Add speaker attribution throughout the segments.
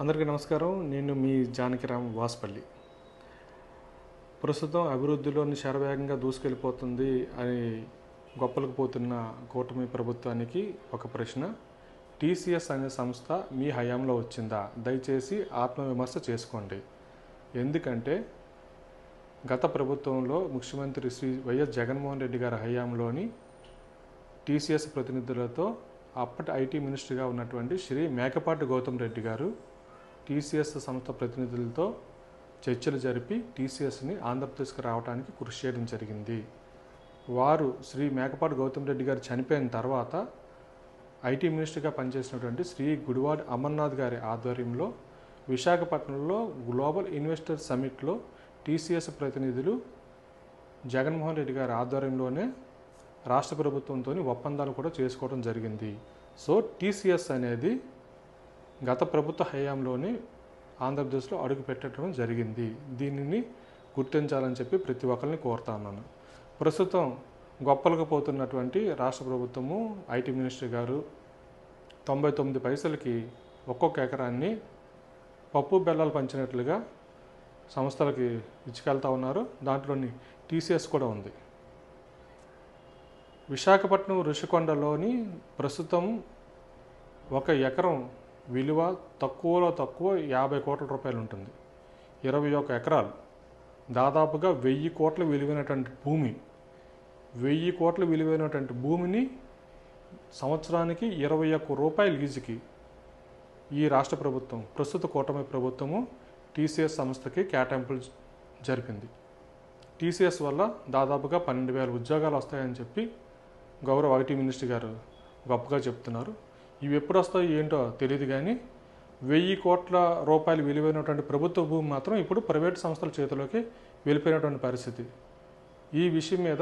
Speaker 1: అందరికీ నమస్కారం. నేను మీ జానకిరామ్ వాస్పల్లి. ప్రస్తుతం అభివృద్ధిలోని శరవేగంగా దూసుకెళ్ళిపోతుంది అని గొప్పలకు పోతున్న కూటమి ప్రభుత్వానికి ఒక ప్రశ్న. టీసీఎస్ అనే సంస్థ మీ హయాంలో వచ్చిందా? దయచేసి ఆత్మవిమర్శ చేసుకోండి. ఎందుకంటే గత ప్రభుత్వంలో ముఖ్యమంత్రి శ్రీ వైఎస్ జగన్మోహన్ రెడ్డి గారి హయాంలోని టీసీఎస్ ప్రతినిధులతో అప్పటి ఐటీ మినిస్టర్గా ఉన్నటువంటి శ్రీ మేకపాటి గౌతమ్ రెడ్డి గారు టీసీఎస్ సంస్థ ప్రతినిధులతో చర్చలు జరిపి టీసీఎస్ని ఆంధ్రప్రదేశ్కి రావడానికి కృషి చేయడం జరిగింది. వారు శ్రీ మేకపాటి గౌతమ్ రెడ్డి గారు చనిపోయిన తర్వాత ఐటీ మినిస్టర్గా పనిచేసినటువంటి శ్రీ గుడివాడ అమర్నాథ్ గారి ఆధ్వర్యంలో విశాఖపట్నంలో గ్లోబల్ ఇన్వెస్టర్ సమిట్లో టీసీఎస్ ప్రతినిధులు జగన్మోహన్ రెడ్డి గారి ఆధ్వర్యంలోనే రాష్ట్ర ప్రభుత్వంతో ఒప్పందాలు కూడా చేసుకోవడం జరిగింది. సో టీసీఎస్ అనేది గత ప్రభుత్వ హయాంలోనే ఆంధ్రప్రదేశ్లో అడుగు పెట్టడం జరిగింది. దీనిని గుర్తించాలని చెప్పి ప్రతి ఒక్కరిని కోరుతా ఉన్నాను. ప్రస్తుతం గొప్పలకు పోతున్నటువంటి రాష్ట్ర ప్రభుత్వము ఐటీ మినిస్టర్ గారు 99 పైసలకి ఒక్కొక్క ఎకరాన్ని పప్పు బెల్లాలు పంచినట్లుగా సంస్థలకి ఇచ్చుకెళ్తా ఉన్నారు. దాంట్లోని టీసీఎస్ కూడా ఉంది. విశాఖపట్నం ఋషికొండలోని ప్రస్తుతం ఒక ఎకరం విలువ తక్కువలో తక్కువ 50 కోట్ల రూపాయలు ఉంటుంది. 21 ఎకరాలు, దాదాపుగా 1000 కోట్ల విలువైనటువంటి భూమి. 1000 కోట్ల విలువైనటువంటి భూమిని సంవత్సరానికి 21 రూపాయల లీజుకి ఈ రాష్ట్ర ప్రభుత్వం, ప్రస్తుత కూటమి ప్రభుత్వము టీసీఎస్ సంస్థకి కేటాయింపులు జరిపింది. టీసీఎస్ వల్ల దాదాపుగా 12,000 ఉద్యోగాలు వస్తాయని చెప్పి గౌరవ ఐటీ మినిస్టర్ గారు గొప్పగా చెప్తున్నారు. ఇవి ఎప్పుడు వస్తాయో ఏంటో తెలియదు, కానీ 1000 కోట్ల రూపాయలు విలువైనటువంటి ప్రభుత్వ భూమి మాత్రం ఇప్పుడు ప్రైవేట్ సంస్థల చేతిలోకి వెళ్ళిపోయినటువంటి పరిస్థితి. ఈ విషయం మీద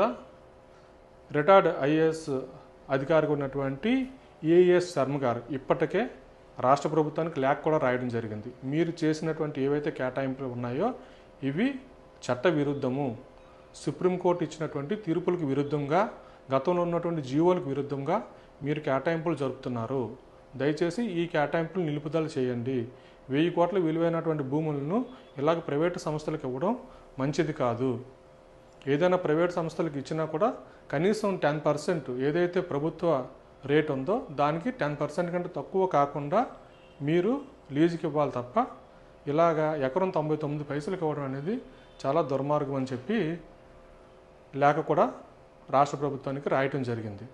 Speaker 1: రిటైర్డ్ ఐఏఎస్ అధికారిగా ఉన్నటువంటి ఏఎస్ శర్మ గారు ఇప్పటికే రాష్ట్ర ప్రభుత్వానికి లేఖ కూడా రాయడం జరిగింది. మీరు చేసినటువంటి ఏవైతే కేటాయింపులు ఉన్నాయో ఇవి చట్ట విరుద్ధము, సుప్రీంకోర్టు ఇచ్చినటువంటి తీర్పులకు విరుద్ధంగా, గతంలో ఉన్నటువంటి జీవోలకు విరుద్ధంగా మీరు కేటాయింపులు జరుపుతున్నారు. దయచేసి ఈ కేటాయింపులు నిలుపుదల చేయండి. 1000 కోట్ల విలువైనటువంటి భూములను ఇలాగ ప్రైవేటు సంస్థలకు ఇవ్వడం మంచిది కాదు. ఏదైనా ప్రైవేట్ సంస్థలకు ఇచ్చినా కూడా కనీసం 10% ఏదైతే ప్రభుత్వ రేట్ ఉందో దానికి 10% కంటే తక్కువ కాకుండా మీరు లీజుకి ఇవ్వాలి తప్ప ఇలాగా ఎకరం 99 పైసలకు ఇవ్వడం అనేది చాలా దుర్మార్గం అని చెప్పి లేఖ కూడా రాష్ట్ర ప్రభుత్వానికి రాయటం జరిగింది.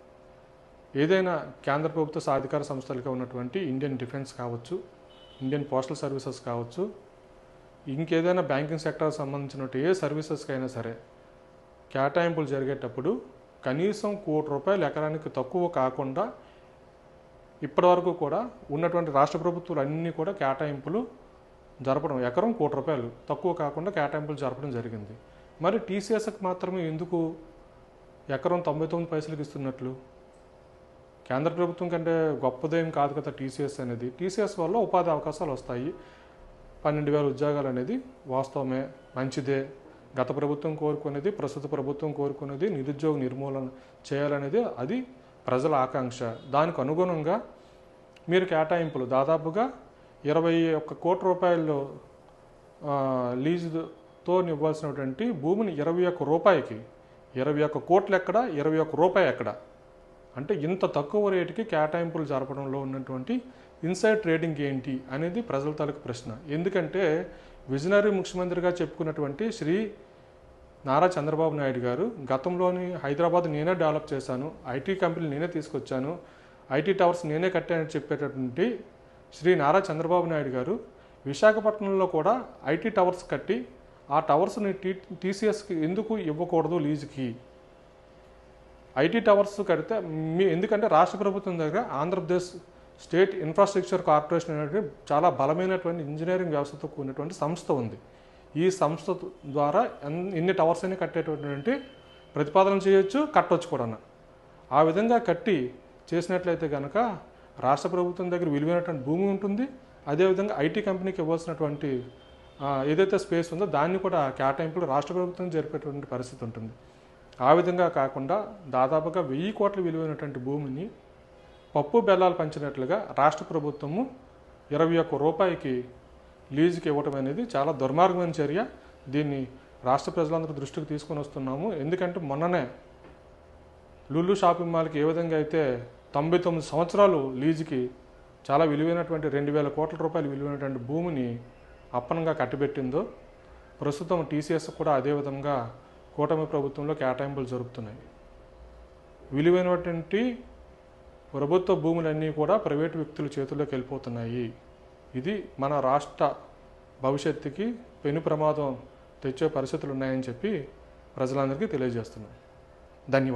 Speaker 1: ఏదైనా కేంద్ర ప్రభుత్వ సాధికార సంస్థలుగా ఉన్నటువంటి ఇండియన్ డిఫెన్స్ కావచ్చు, ఇండియన్ పోస్టల్ సర్వీసెస్ కావచ్చు, ఇంకేదైనా బ్యాంకింగ్ సెక్టార్కి సంబంధించిన ఏ సర్వీసెస్కి అయినా సరే కేటాయింపులు జరిగేటప్పుడు కనీసం ₹1,00,00,000 ఎకరానికి తక్కువ కాకుండా ఇప్పటివరకు కూడా ఉన్నటువంటి రాష్ట్ర ప్రభుత్వాలు అన్నీ కూడా కేటాయింపులు జరపడం, ఎకరం ₹1,00,00,000 తక్కువ కాకుండా కేటాయింపులు జరపడం జరిగింది. మరి టీసీఎస్కి మాత్రమే ఎందుకు ఎకరం 99 పైసలకు ఇస్తున్నట్లు? కేంద్ర ప్రభుత్వం కంటే గొప్పదేం కాదు కదా టీసీఎస్ అనేది. టీసీఎస్ వల్ల ఉపాధి అవకాశాలు వస్తాయి. 12,000 ఉద్యోగాలు అనేది వాస్తవమే, మంచిదే. గత ప్రభుత్వం కోరుకునేది, ప్రస్తుత ప్రభుత్వం కోరుకునేది నిరుద్యోగ నిర్మూలన చేయాలనేది అది ప్రజల ఆకాంక్ష. దానికి అనుగుణంగా మీరు కేటాయింపులు దాదాపుగా 21 కోట్ల రూపాయలు లీజుతో ఇవ్వాల్సినటువంటి భూమిని 21 రూపాయికి, 21 కోట్లు ఎక్కడ, 21 రూపాయి ఎక్కడ? అంటే ఇంత తక్కువ రేటుకి కేటాయింపులు జరపడంలో ఉన్నటువంటి ఇన్సైడ్ ట్రేడింగ్ ఏంటి అనేది ప్రజల తాలూకు ప్రశ్న. ఎందుకంటే విజనరీ ముఖ్యమంత్రిగా చెప్పుకున్నటువంటి శ్రీ నారా చంద్రబాబు నాయుడు గారు గతంలోని హైదరాబాద్ నేనే డెవలప్ చేశాను, ఐటీ కంపెనీలు నేనే తీసుకొచ్చాను, ఐటీ టవర్స్ నేనే కట్టానని చెప్పేటటువంటి శ్రీ నారా చంద్రబాబు నాయుడు గారు విశాఖపట్నంలో కూడా ఐటీ టవర్స్ కట్టి ఆ టవర్స్ని టీసీఎస్కి ఎందుకు ఇవ్వకూడదు లీజుకి? ఐటీ టవర్స్ కడితే ఎందుకంటే రాష్ట్ర ప్రభుత్వం దగ్గర ఆంధ్రప్రదేశ్ స్టేట్ ఇన్ఫ్రాస్ట్రక్చర్ కార్పొరేషన్ అనేది చాలా బలమైనటువంటి ఇంజనీరింగ్ వ్యవస్థతో కూడినటువంటి సంస్థ ఉంది. ఈ సంస్థ ద్వారా ఎన్ని టవర్స్ అయినా కట్టేటటువంటి ప్రతిపాదన చేయొచ్చు, కట్టవచ్చు కూడా. ఆ విధంగా కట్టి చేసినట్లయితే కనుక రాష్ట్ర ప్రభుత్వం దగ్గర విలువైనటువంటి భూమి ఉంటుంది. అదేవిధంగా ఐటీ కంపెనీకి ఇవ్వాల్సినటువంటి ఏదైతే స్పేస్ ఉందో దాన్ని కూడా కేటాయింపులు రాష్ట్ర ప్రభుత్వం జరిపేటువంటి పరిస్థితి ఉంటుంది. ఆ విధంగా కాకుండా దాదాపుగా 1000 కోట్ల విలువైనటువంటి భూమిని పప్పు బెల్లాలు పంచినట్లుగా రాష్ట్ర ప్రభుత్వము 21 రూపాయికి లీజుకి ఇవ్వటం అనేది చాలా దుర్మార్గమైన చర్య. దీన్ని రాష్ట్ర ప్రజలందరూ దృష్టికి తీసుకొని వస్తున్నాము. ఎందుకంటే మొన్ననే లులు షాపింగ్ మాల్కి ఏ విధంగా అయితే 99 సంవత్సరాలు లీజుకి చాలా విలువైనటువంటి 2,000 కోట్ల రూపాయలు విలువైనటువంటి భూమిని అప్పనంగా కట్టిబెట్టిందో, ప్రస్తుతం టీసీఎస్ కూడా అదేవిధంగా కూటమి ప్రభుత్వంలో కేటాయింపులు జరుపుతున్నాయి. విలువైనటువంటి ప్రభుత్వ భూములన్నీ కూడా ప్రైవేటు వ్యక్తుల చేతుల్లోకి వెళ్ళిపోతున్నాయి. ఇది మన రాష్ట్ర భవిష్యత్తుకి పెను ప్రమాదం తెచ్చే పరిస్థితులు ఉన్నాయని చెప్పి ప్రజలందరికీ తెలియజేస్తున్నాం. ధన్యవాదాలు.